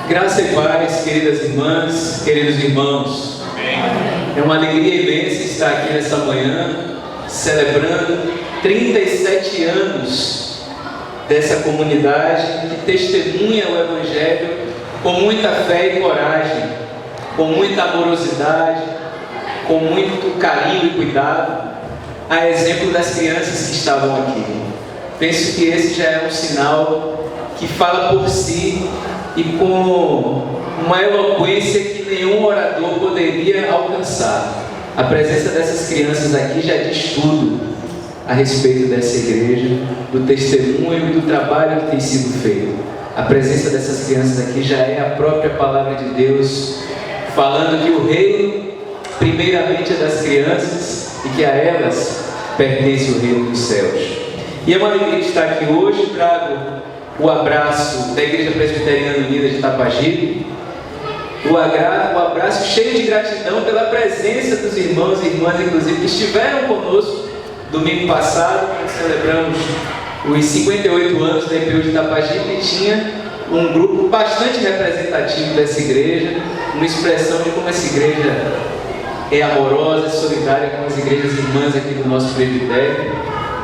Graça e paz, queridas irmãs, queridos irmãos. Amém. É uma alegria imensa estar aqui nessa manhã, celebrando 37 anos dessa comunidade que testemunha o Evangelho com muita fé e coragem, com muita amorosidade, com muito carinho e cuidado, a exemplo das crianças que estavam aqui. Penso que esse já é um sinal que fala por si e com uma eloquência que nenhum orador poderia alcançar. A presença dessas crianças aqui já diz tudo a respeito dessa igreja, do testemunho e do trabalho que tem sido feito. A presença dessas crianças aqui já é a própria palavra de Deus, falando que o reino, primeiramente, é das crianças e que a elas pertence o reino dos céus. E é uma alegria estar aqui hoje. Trago o abraço da Igreja Presbiteriana Unida de Itapajipe, o abraço cheio de gratidão pela presença dos irmãos e irmãs, inclusive, que estiveram conosco domingo passado, quando celebramos os 58 anos da IPU de Itapajipe, e tinha um grupo bastante representativo dessa igreja, uma expressão de como essa igreja é amorosa, solidária com as igrejas irmãs aqui do nosso presbitério.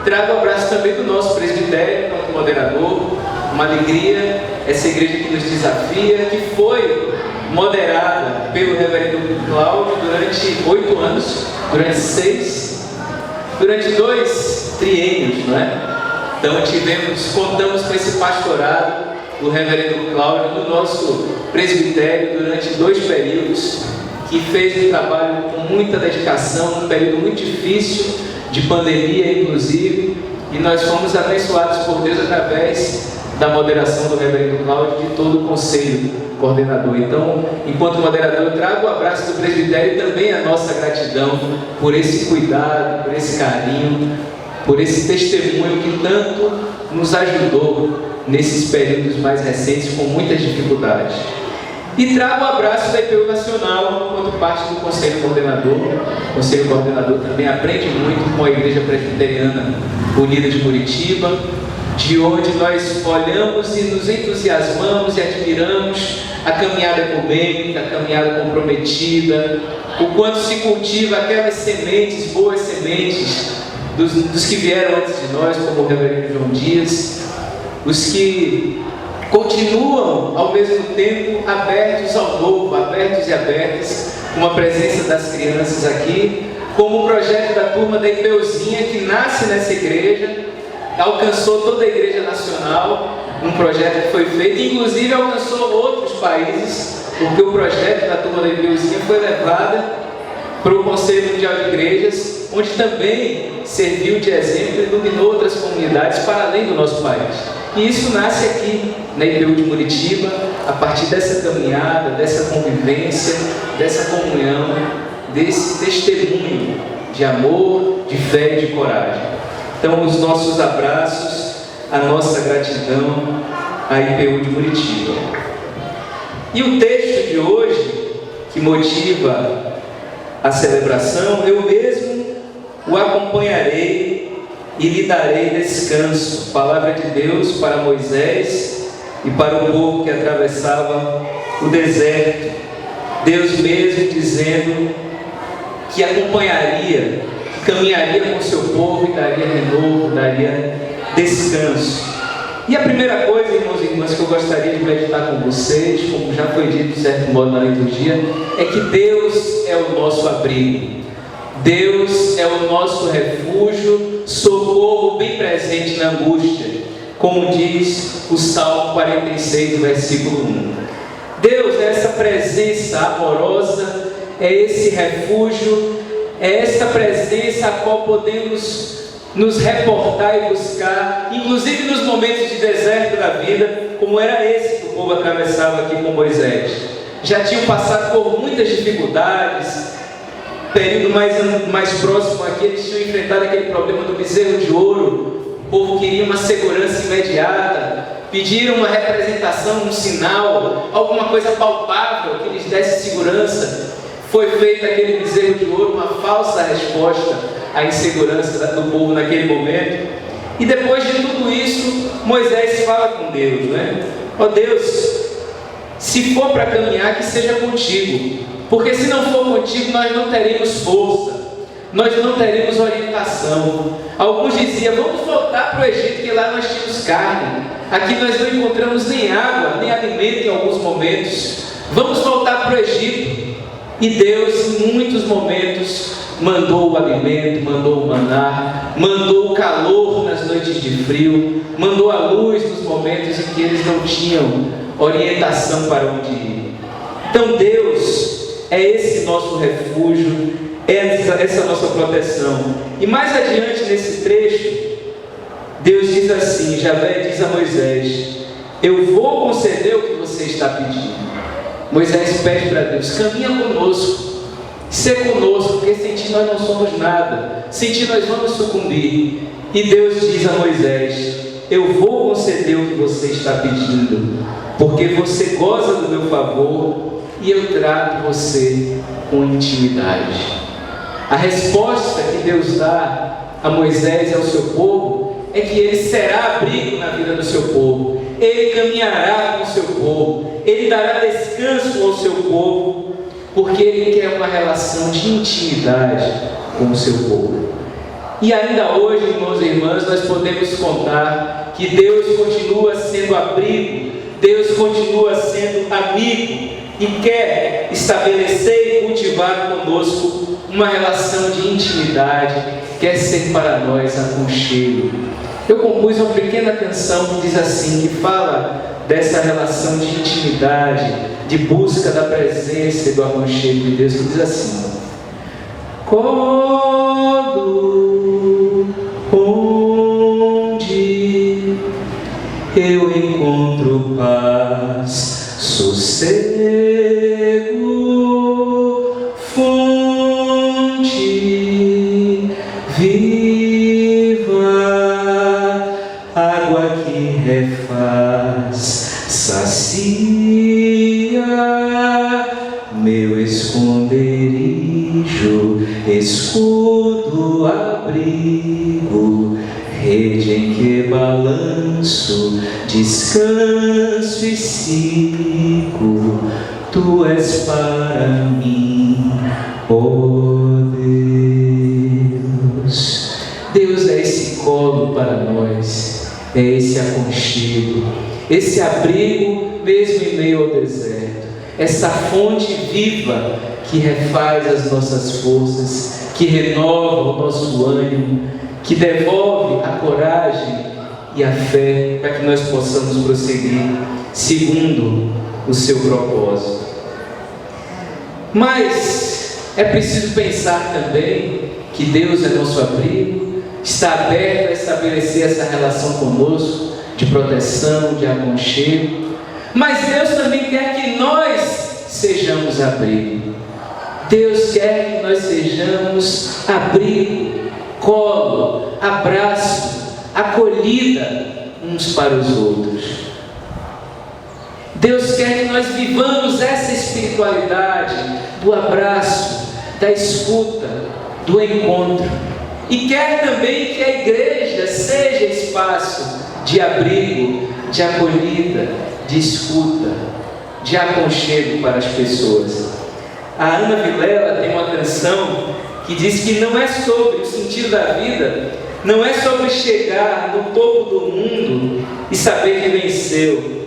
Trago o abraço também do nosso presbitério, quanto moderador. Uma alegria, essa igreja que nos desafia, que foi moderada pelo reverendo Cláudio durante 8 anos, durante 2 triênios, não é? Então contamos com esse pastorado do reverendo Cláudio no nosso presbitério durante 2 períodos, que fez um trabalho com muita dedicação, um período muito difícil, de pandemia inclusive, e nós fomos abençoados por Deus através da moderação do reverendo Cláudio e de todo o conselho coordenador. Então, enquanto moderador, eu trago o abraço do presbitério e também a nossa gratidão por esse cuidado, por esse carinho, por esse testemunho que tanto nos ajudou nesses períodos mais recentes com muitas dificuldades. E trago o abraço da IPU Nacional, quanto parte do Conselho Coordenador. O Conselho Coordenador também aprende muito com a Igreja Presbiteriana Unida de Muritiba, de onde nós olhamos e nos entusiasmamos e admiramos a caminhada ecumênica, a caminhada comprometida, o quanto se cultiva aquelas sementes, boas sementes, dos que vieram antes de nós, como o reverendo João Dias, os que continuam ao mesmo tempo abertos ao novo, abertos e abertas, com a presença das crianças aqui, como o projeto da turma da IPUzinha, que nasce nessa igreja, alcançou toda a igreja nacional, um projeto que foi feito, inclusive alcançou outros países, porque o projeto da turma da IPUzinha foi levado para o Conselho Mundial de Igrejas, onde também serviu de exemplo e iluminou outras comunidades para além do nosso país. E isso nasce aqui na IPU de Muritiba, a partir dessa caminhada, dessa convivência, dessa comunhão, desse testemunho de amor, de fé e de coragem. Então, os nossos abraços, a nossa gratidão à IPU de Muritiba. E o texto de hoje, que motiva a celebração, eu mesmo o acompanharei e lhe darei descanso. Palavra de Deus para Moisés e para o povo que atravessava o deserto. Deus mesmo dizendo que acompanharia, que caminharia com o seu povo e daria renovo, daria descanso. E a primeira coisa, irmãos e irmãs, que eu gostaria de meditar com vocês, como já foi dito de certo modo na liturgia, é que Deus é o nosso abrigo. Deus é o nosso refúgio, socorro bem presente na angústia, como diz o Salmo 46, versículo 1. Deus é essa presença amorosa, é esse refúgio, é essa presença a qual podemos nos reportar e buscar, inclusive nos momentos de deserto da vida, como era esse que o povo atravessava aqui com Moisés. Já tinham passado por muitas dificuldades. Período mais próximo aqui, eles tinham enfrentado aquele problema do bezerro de ouro. O povo queria uma segurança imediata, pediram uma representação, um sinal, alguma coisa palpável que lhes desse segurança. Foi feito aquele bezerro de ouro, uma falsa resposta à insegurança do povo naquele momento. E depois de tudo isso, Moisés fala com Deus, né? Ó Deus, Se for para caminhar, que seja contigo, porque se não for contigo, nós não teremos força, nós não teremos orientação. Alguns diziam: vamos voltar para o Egito, que lá nós tínhamos carne, aqui nós não encontramos nem água, nem alimento em alguns momentos. Vamos voltar para o Egito. E Deus, em muitos momentos, mandou o alimento, mandou o maná, mandou o calor nas noites de frio, mandou a luz nos momentos em que eles não tinham orientação para onde ir. Então Deus é esse nosso refúgio, essa nossa proteção. E mais adiante nesse trecho, Deus diz assim, Javé diz a Moisés: eu vou conceder o que você está pedindo. Moisés pede para Deus: caminha conosco, ser conosco, porque sem ti nós não somos nada, sem ti nós vamos sucumbir. E Deus diz a Moisés: eu vou conceder o que você está pedindo, porque você goza do meu favor e eu trato você com intimidade. A resposta que Deus dá a Moisés e ao seu povo é que ele será abrigo na vida do seu povo, ele caminhará com o seu povo, ele dará descanso ao seu povo, porque ele quer uma relação de intimidade com o seu povo. E ainda hoje, irmãos e irmãs, nós podemos contar que Deus continua sendo abrigo, Deus continua sendo amigo e quer estabelecer e cultivar conosco uma relação de intimidade, quer ser para nós aconchego. Eu compus uma pequena canção que diz assim, que fala dessa relação de intimidade, de busca da presença e do aconchego de Deus, que diz assim: colo onde eu encontro paz, sossego, fonte viva, água que refaz, sacia meu esconderijo, escudo, abrigo, rede em que balanço, descanso e sigo. Tu és para mim, ó Deus. Deus é esse colo para nós, é esse aconchego, esse abrigo mesmo em meio ao deserto, essa fonte viva que refaz as nossas forças, que renova o nosso ânimo, que devolve a coragem e a fé para que nós possamos prosseguir segundo o seu propósito. Mas é preciso pensar também que Deus é nosso abrigo, está aberto a estabelecer essa relação conosco, de proteção, de aconchego, mas Deus também quer que nós sejamos abrigo. Deus quer que nós sejamos abrigo, colo, abraço, acolhida uns para os outros. Deus quer que nós vivamos essa espiritualidade do abraço, da escuta, do encontro. E quer também que a igreja seja espaço de abrigo, de acolhida, de escuta, de aconchego para as pessoas. A Ana Vilela tem uma canção que diz que não é sobre o sentido da vida, não é sobre chegar no topo do mundo e saber que venceu.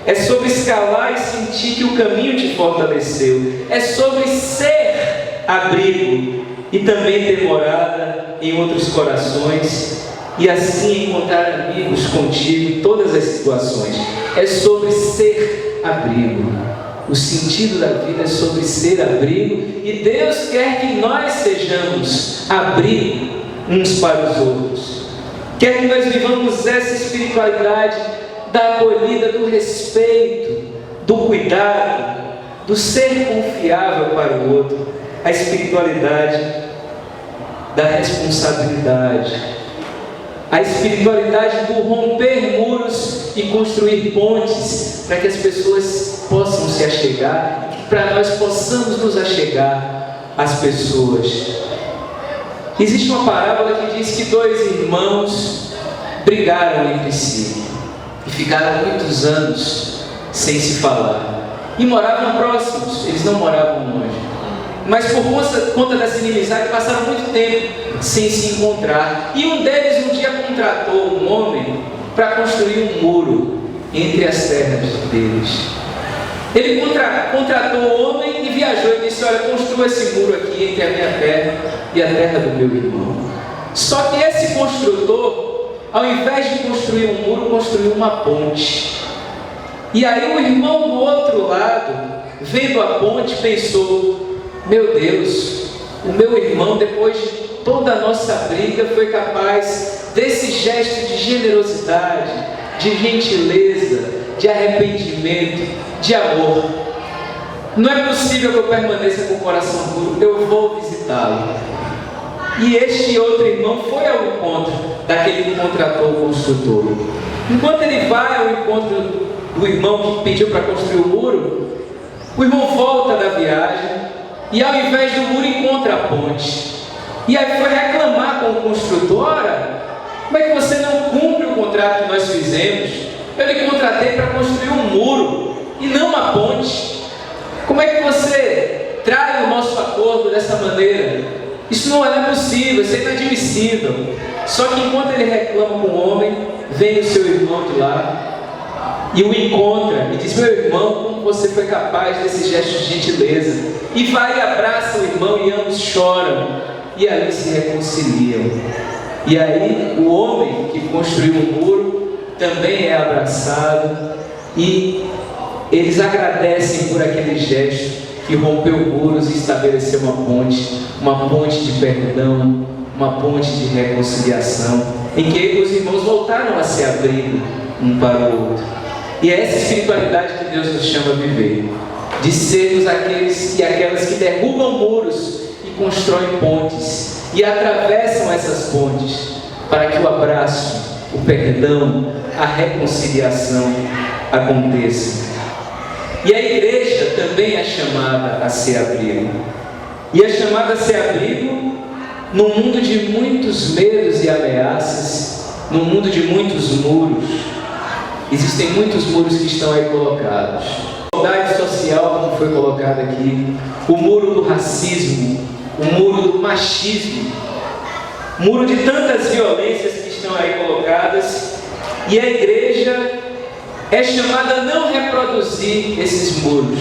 É sobre escalar e sentir que o caminho te fortaleceu. É sobre ser abrigo e também ter morada em outros corações e assim encontrar amigos contigo em todas as situações. É sobre ser abrigo. O sentido da vida é sobre ser abrigo e Deus quer que nós sejamos abrigo uns para os outros. Quer que nós vivamos essa espiritualidade da acolhida, do respeito, do cuidado, do ser confiável para o outro, a espiritualidade da responsabilidade, a espiritualidade do romper muros e construir pontes para que as pessoas possam se achegar e para nós possamos nos achegar às pessoas. Existe uma parábola que diz que dois irmãos brigaram entre si e ficaram muitos anos sem se falar. e moravam próximos, eles não moravam longe. Mas por conta dessa inimizade passaram muito tempo sem se encontrar. E um deles um dia contratou um homem para construir um muro entre as terras deles. Ele contratou o homem e viajou e disse: olha, construa esse muro aqui entre a minha terra e a terra do meu irmão. Só que esse construtor, ao invés de construir um muro, construiu uma ponte. E aí o irmão do outro lado, vendo a ponte, pensou: meu Deus, o meu irmão, depois de toda a nossa briga, foi capaz desse gesto de generosidade, de gentileza, de arrependimento, de amor. Não é possível que eu permaneça com o coração duro, eu vou visitá-lo. E este outro irmão foi ao encontro daquele que contratou o construtor. Enquanto ele vai ao encontro do irmão que pediu para construir o muro, o irmão volta da viagem e, ao invés do muro, encontra a ponte. E aí foi reclamar com o construtor: ora, como é que você não cumpre o contrato que nós fizemos? Eu lhe contratei para construir um muro e não uma ponte. Como é que você trai o nosso acordo dessa maneira? Isso não é possível, isso é inadmissível. Só que enquanto ele reclama com o homem, vem o seu irmão de lá e o encontra e diz: meu irmão, como você foi capaz desse gesto de gentileza? E vai e abraça o irmão e ambos choram e ali se reconciliam. E aí o homem que construiu o muro também é abraçado e eles agradecem por aquele gesto que rompeu muros e estabeleceu uma ponte de perdão, uma ponte de reconciliação, em que os irmãos voltaram a se abrir um para o outro. E é essa espiritualidade que Deus nos chama a viver, de sermos aqueles e aquelas que derrubam muros e constroem pontes, e atravessam essas pontes, para que o abraço, o perdão, a reconciliação aconteça. E a igreja também é chamada a ser abrigo. E é chamada a ser abrigo num mundo de muitos medos e ameaças, num mundo de muitos muros. Existem muitos muros que estão aí colocados. A igualdade social, como foi colocado aqui, o muro do racismo, o muro do machismo, o muro de tantas violências que estão aí colocadas. E a igreja é chamada a não reproduzir esses muros,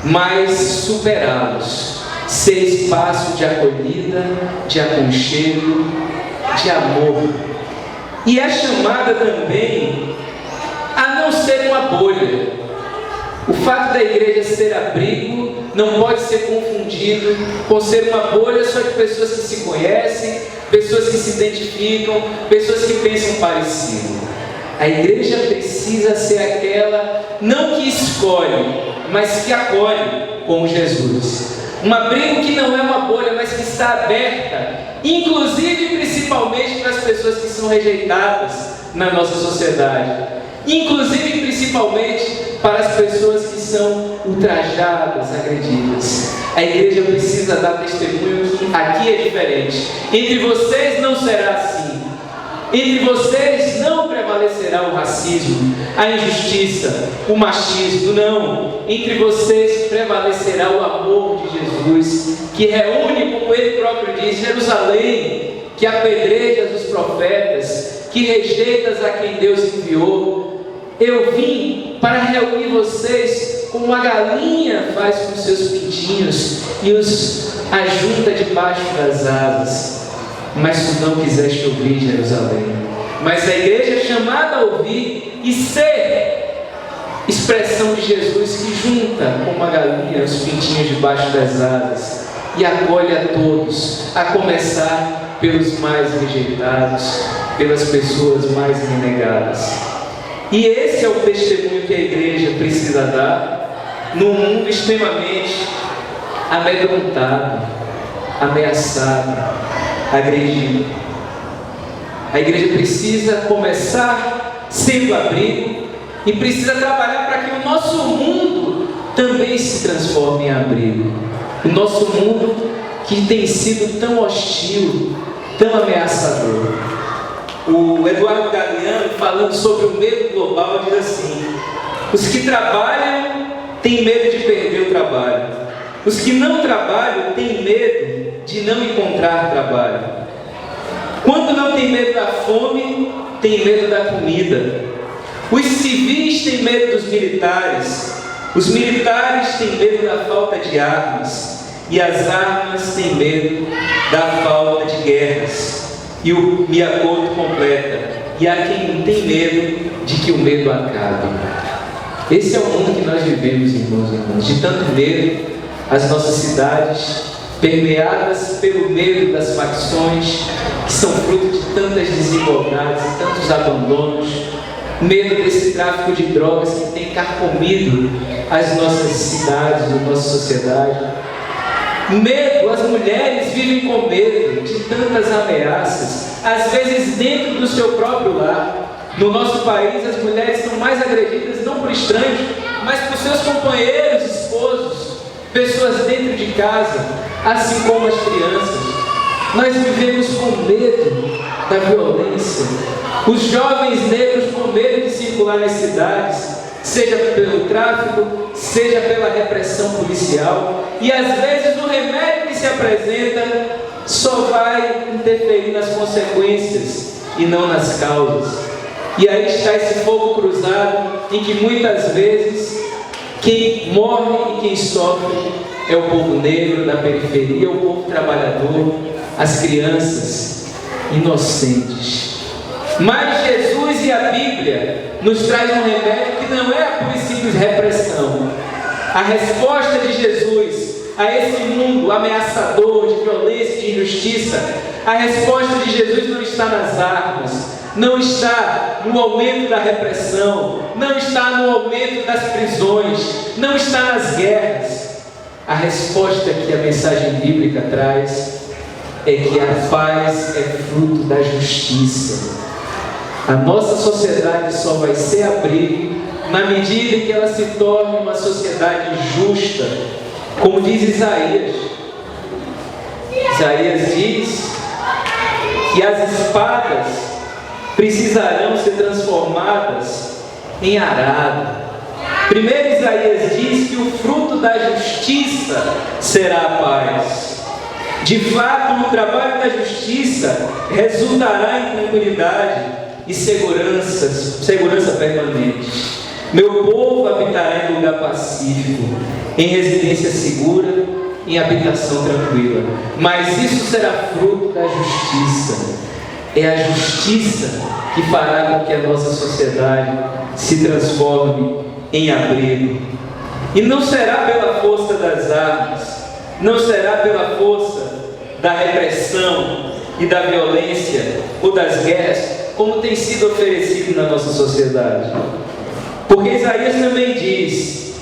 mas superá-los, ser espaço de acolhida, de aconchego, de amor. E é chamada também a não ser uma bolha. O fato da igreja ser abrigo não pode ser confundido com ser uma bolha só de pessoas que se conhecem, pessoas que se identificam, pessoas que pensam parecido. A igreja precisa ser aquela, não que escolhe, mas que acolhe como Jesus. Um abrigo que não é uma bolha, mas que está aberta, inclusive e principalmente para as pessoas que são rejeitadas na nossa sociedade. Inclusive e principalmente para as pessoas que são ultrajadas, agredidas. A igreja precisa dar testemunho que aqui é diferente. Entre vocês não será assim. Entre vocês não prevalecerá o racismo, a injustiça, o machismo, não. Entre vocês prevalecerá o amor de Jesus, que reúne, como ele próprio diz, Jerusalém, que apedreja os profetas, que rejeita a quem Deus enviou. Eu vim para reunir vocês como uma galinha faz com seus pintinhos e os ajunta debaixo das asas. Mas tu não quiseste ouvir, Jerusalém. Mas a igreja é chamada a ouvir e ser expressão de Jesus, que junta como uma galinha os pintinhos debaixo das asas e acolhe a todos, a começar pelos mais rejeitados, pelas pessoas mais renegadas. E esse é o testemunho que a igreja precisa dar num mundo extremamente amedrontado, ameaçado, agredido. A igreja precisa começar sendo abrigo e precisa trabalhar para que o nosso mundo também se transforme em abrigo. O nosso mundo que tem sido tão hostil, tão ameaçador. O Eduardo Galeano, falando sobre o medo global, diz assim: os que trabalham têm medo de perder o trabalho. Os que não trabalham têm medo de não encontrar trabalho. Quando não tem medo da fome, tem medo da comida. Os civis têm medo dos militares. Os militares têm medo da falta de armas. E as armas têm medo da falta de guerras. E o Miyakoto completa: e há quem tem medo de que o medo acabe. Esse é o mundo que nós vivemos, irmãos e irmãs. De tanto medo, as nossas cidades permeadas pelo medo das facções, que são fruto de tantas desigualdades e tantos abandonos, medo desse tráfico de drogas que tem carcomido as nossas cidades, a nossa sociedade. Medo, as mulheres vivem com medo de tantas ameaças, às vezes dentro do seu próprio lar. No nosso país, as mulheres são mais agredidas não por estranhos, mas por seus companheiros, esposos, pessoas dentro de casa, assim como as crianças. Nós vivemos com medo da violência. Os jovens negros com medo de circular nas cidades, seja pelo tráfico, seja pela repressão policial. E às vezes o remédio que se apresenta só vai interferir nas consequências e não nas causas. E aí está esse fogo cruzado em que muitas vezes quem morre e quem sofre é o povo negro da periferia, o povo trabalhador, as crianças inocentes. Mas Jesus e a Bíblia nos traz um remédio que não é a pura e simples repressão. A resposta de Jesus a esse mundo ameaçador de violência e de injustiça, a resposta de Jesus não está nas armas, não está no aumento da repressão, não está no aumento das prisões, não está nas guerras. A resposta que a mensagem bíblica traz é que a paz é fruto da justiça. A nossa sociedade só vai ser abrigo na medida em que ela se torne uma sociedade justa, como diz Isaías. Isaías diz que as espadas precisarão ser transformadas em arado. Primeiro, Isaías diz que o fruto da justiça será a paz. De fato, o trabalho da justiça resultará em tranquilidade e segurança permanente. Meu povo habitará em lugar pacífico, em residência segura, em habitação tranquila. Mas isso será fruto da justiça. É a justiça que fará com que a nossa sociedade se transforme em abrigo. E não será pela força das armas, não será pela força da repressão e da violência ou das guerras, como tem sido oferecido na nossa sociedade. Porque Isaías também diz: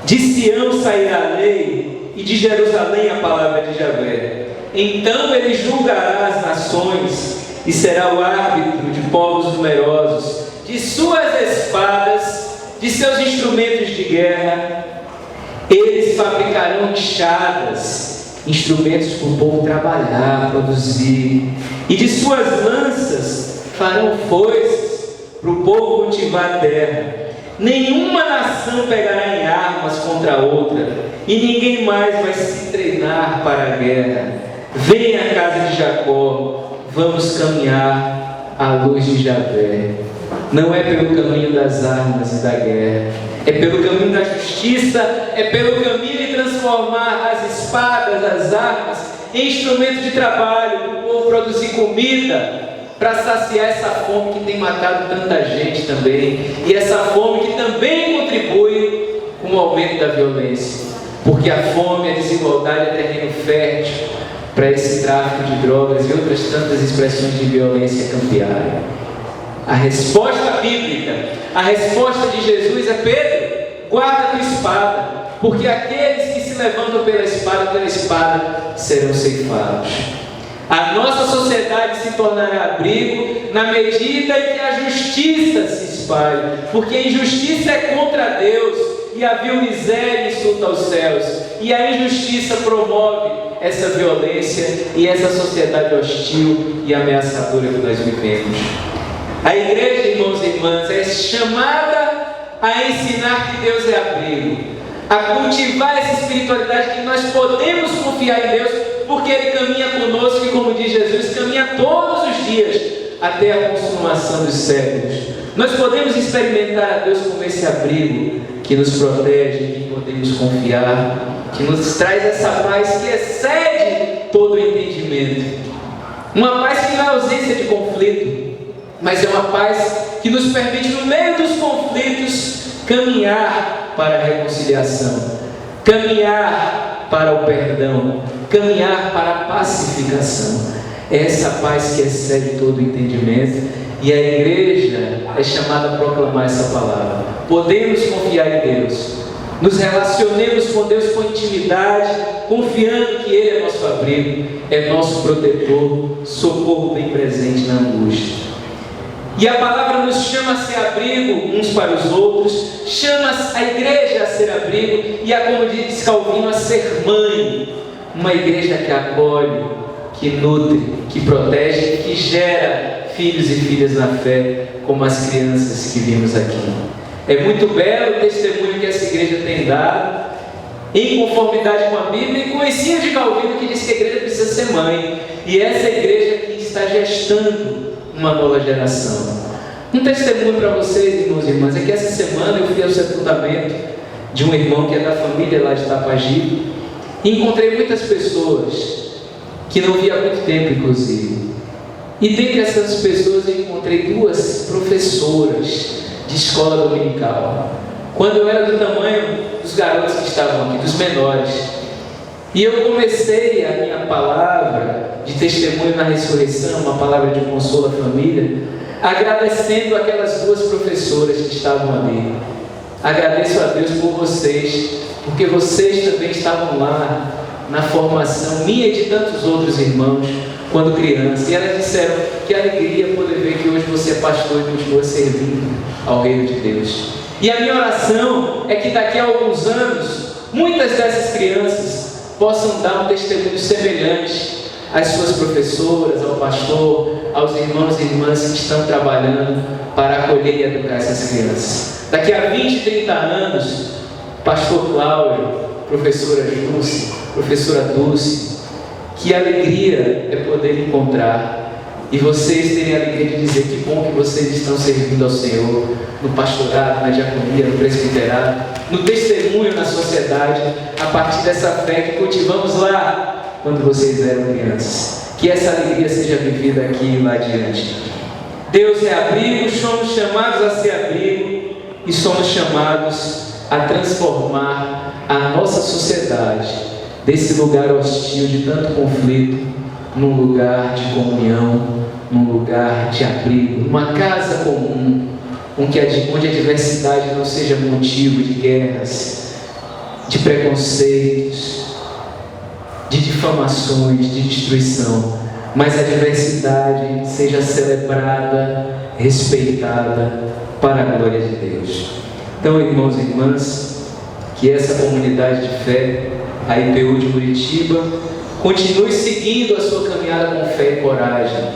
de Sião sairá a lei e de Jerusalém a palavra de Javé. Então ele julgará as nações e será o árbitro de povos numerosos. De suas espadas, de seus instrumentos de guerra, eles fabricarão enxadas, instrumentos para o povo trabalhar, produzir. E de suas lanças farão foices para o povo cultivar a terra. Nenhuma nação pegará em armas contra a outra, e ninguém mais vai se treinar para a guerra. Venha a casa de Jacó, vamos caminhar à luz de Javé. Não é pelo caminho das armas e da guerra, é pelo caminho da justiça, é pelo caminho de transformar as espadas, as armas, em instrumento de trabalho, para o povo produzir comida, para saciar essa fome que tem matado tanta gente também, e essa fome que também contribui com o aumento da violência, porque a fome e a desigualdade é terreno fértil para esse tráfico de drogas e outras tantas expressões de violência campeária. A resposta bíblica, a resposta de Jesus é: Pedro, guarda a tua espada, porque aqueles que se levantam pela espada serão ceifados. A nossa sociedade se tornará abrigo na medida em que a justiça se espalhe, porque a injustiça é contra Deus, e a vil miséria insulta aos céus, e a injustiça promove essa violência e essa sociedade hostil e ameaçadora que nós vivemos. A igreja, irmãos e irmãs, é chamada a ensinar que Deus é abrigo, a cultivar essa espiritualidade que nós podemos confiar em Deus, porque Ele caminha conosco e, como diz Jesus, caminha todos os dias até a consumação dos séculos. Nós podemos experimentar a Deus como esse abrigo que nos protege, em que podemos confiar, que nos traz essa paz que excede todo o entendimento. Uma paz que não é ausência de conflito, mas é uma paz que nos permite, no meio dos conflitos, caminhar para a reconciliação, caminhar para o perdão, caminhar para a pacificação. É essa paz que excede todo o entendimento, e a igreja é chamada a proclamar essa palavra. Podemos confiar em Deus, nos relacionemos com Deus com intimidade, confiando que Ele é nosso abrigo, é nosso protetor, socorro bem presente na angústia. E a palavra nos chama a ser abrigo uns para os outros, chama a igreja a ser abrigo, e a, como diz Calvino, a ser mãe. Uma igreja que acolhe, que nutre, que protege, que gera filhos e filhas na fé, como as crianças que vimos aqui. É muito belo o testemunho que essa igreja tem dado, em conformidade com a Bíblia e com o ensino de Calvino, que diz que a igreja precisa ser mãe, e essa igreja que está gestando uma nova geração. Um testemunho para vocês, irmãos e irmãs, é que essa semana eu fui ao sepultamento de um irmão que é da família lá de Itapajipe, e encontrei muitas pessoas que não via há muito tempo, inclusive. E dentre essas pessoas eu encontrei 2 professoras de escola dominical, quando eu era do tamanho dos garotos que estavam aqui, dos menores. E eu comecei a minha palavra de testemunho na ressurreição, uma palavra de consolo à família, agradecendo aquelas 2 professoras que estavam ali. Agradeço a Deus por vocês, porque vocês também estavam lá na formação minha e de tantos outros irmãos quando criança, e elas disseram que alegria poder ver que hoje você é pastor e continua servindo ao reino de Deus. E a minha oração é que daqui a alguns anos muitas dessas crianças possam dar um testemunho semelhante às suas professoras, ao pastor, aos irmãos e irmãs que estão trabalhando para acolher e educar essas crianças. Daqui a 20, 30 anos, pastor Cláudio, professora Júcia, professora Dulce, que alegria é poder encontrar e vocês terem a alegria de dizer que bom que vocês estão servindo ao Senhor no pastorado, na diaconia, no presbiterado, no testemunho na sociedade, a partir dessa fé que cultivamos lá quando vocês eram crianças. Que essa alegria seja vivida aqui e lá adiante. Deus é abrigo, somos chamados a ser abrigo e somos chamados a transformar a nossa sociedade desse lugar hostil de tanto conflito num lugar de comunhão, num lugar de abrigo, numa casa comum, onde a diversidade não seja motivo de guerras, de preconceitos, de difamações, de destruição, mas a diversidade seja celebrada, respeitada para a glória de Deus. Então, irmãos e irmãs, que essa comunidade de fé, a IPU de Muritiba, continue seguindo a sua caminhada com fé e coragem,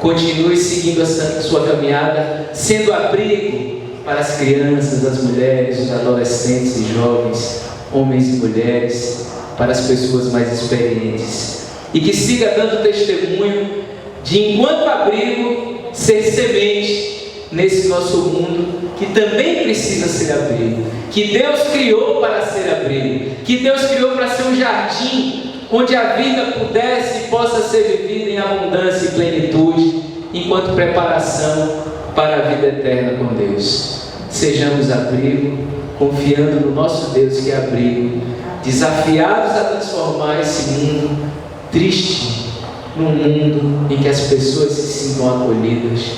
continue seguindo a sua caminhada sendo abrigo para as crianças, as mulheres, os adolescentes e jovens, homens e mulheres, para as pessoas mais experientes, e que siga dando testemunho de, enquanto abrigo, ser semente nesse nosso mundo que também precisa ser abrigo, que Deus criou para ser abrigo, que Deus criou para ser um jardim onde a vida pudesse e possa ser vivida em abundância e plenitude, enquanto preparação para a vida eterna com Deus. Sejamos abrigo, confiando no nosso Deus que é abrigo, desafiados a transformar esse mundo triste num mundo em que as pessoas se sintam acolhidas,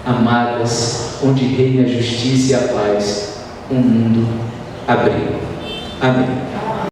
amadas, onde reina a justiça e a paz, um mundo abrigo. Amém.